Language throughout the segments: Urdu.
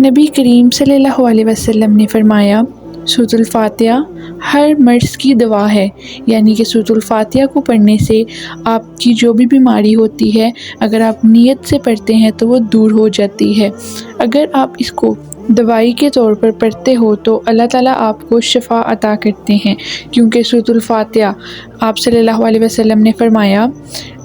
نبی کریم صلی اللہ علیہ وسلم نے فرمایا، سورۃ الفاتحہ ہر مرض کی دوا ہے، یعنی کہ سورۃ الفاتحہ کو پڑھنے سے آپ کی جو بھی بیماری ہوتی ہے، اگر آپ نیت سے پڑھتے ہیں تو وہ دور ہو جاتی ہے۔ اگر آپ اس کو دوائی کے طور پر پڑھتے ہو تو اللہ تعالیٰ آپ کو شفا عطا کرتے ہیں، کیونکہ سورۃ الفاتحہ آپ صلی اللہ علیہ وسلم نے فرمایا،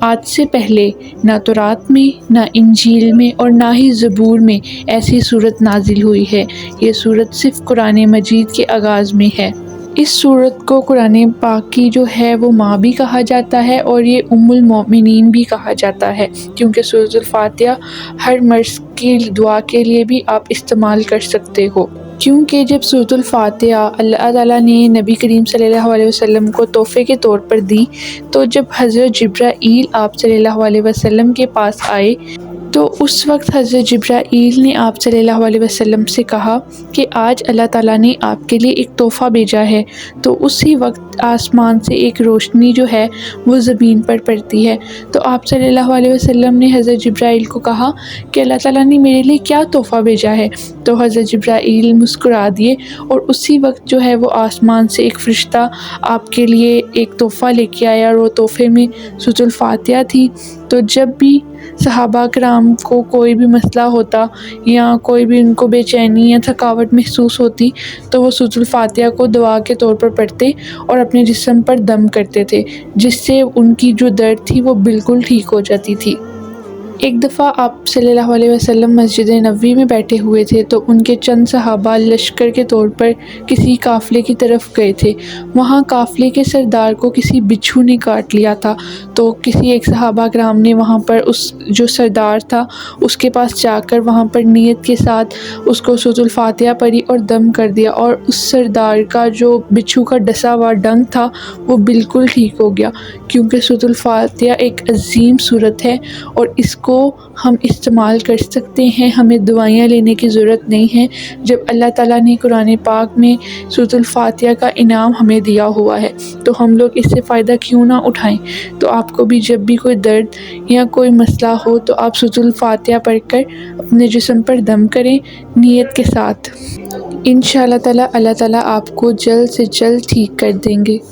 آج سے پہلے نہ تورات میں، نہ انجیل میں اور نہ ہی زبور میں ایسی سورت نازل ہوئی ہے۔ یہ سورت صرف قرآن مجید کے آغاز میں ہے۔ اس سورت کو قرآن پاک کی جو ہے وہ ماں بھی کہا جاتا ہے اور یہ ام المؤمنین بھی کہا جاتا ہے، کیونکہ سورۃ الفاتحہ ہر مرض کی دعا کے لیے بھی آپ استعمال کر سکتے ہو۔ کیونکہ جب سورۃ الفاتحہ اللہ تعالیٰ نے نبی کریم صلی اللہ علیہ وسلم کو تحفے کے طور پر دی، تو جب حضرت جبرائیل آپ صلی اللہ علیہ وسلم کے پاس آئے تو اس وقت حضرت جبرائیل نے آپ صلی اللہ علیہ وسلم سے کہا کہ آج اللہ تعالیٰ نے آپ کے لیے ایک تحفہ بھیجا ہے، تو اسی وقت آسمان سے ایک روشنی جو ہے وہ زمین پر پڑتی ہے۔ تو آپ صلی اللہ علیہ وسلم نے حضرت جبرائیل کو کہا کہ اللہ تعالیٰ نے میرے لیے کیا تحفہ بھیجا ہے؟ تو حضرت جبرائیل مسکرا دیے اور اسی وقت جو ہے وہ آسمان سے ایک فرشتہ آپ کے لیے ایک تحفہ لے کے آیا، اور وہ تحفے میں سورۃ الفاتحہ تھی۔ تو جب بھی صحابہ کرام کو کوئی بھی مسئلہ ہوتا یا کوئی بھی ان کو بے چینی یا تھکاوٹ محسوس ہوتی تو وہ سورۃ الفاتحہ کو دعا کے طور پر پڑھتے اور اپنے جسم پر دم کرتے تھے، جس سے ان کی جو درد تھی وہ بالکل ٹھیک ہو جاتی تھی۔ ایک دفعہ آپ صلی اللہ علیہ وسلم مسجد نبوی میں بیٹھے ہوئے تھے تو ان کے چند صحابہ لشکر کے طور پر کسی قافلے کی طرف گئے تھے۔ وہاں قافلے کے سردار کو کسی بچھو نے کاٹ لیا تھا، تو کسی ایک صحابہ کرام نے وہاں پر اس جو سردار تھا اس کے پاس جا کر وہاں پر نیت کے ساتھ اس کو سورۃ الفاتحہ پڑھی اور دم کر دیا، اور اس سردار کا جو بچھو کا ڈسا ہوا ڈنک تھا وہ بالکل ٹھیک ہو گیا، کیونکہ سورۃ الفاتحہ ایک عظیم سورت ہے اور اس کو ہم استعمال کر سکتے ہیں، ہمیں دعائیاں لینے کی ضرورت نہیں ہے۔ جب اللہ تعالیٰ نے قرآن پاک میں سورۃ الفاتحہ کا انعام ہمیں دیا ہوا ہے تو ہم لوگ اس سے فائدہ کیوں نہ اٹھائیں؟ تو آپ کو بھی جب بھی کوئی درد یا کوئی مسئلہ ہو تو آپ سورۃ الفاتحہ پڑھ کر اپنے جسم پر دم کریں نیت کے ساتھ۔ انشاءاللہ تعالیٰ اللہ تعالیٰ آپ کو جلد سے جلد ٹھیک کر دیں گے۔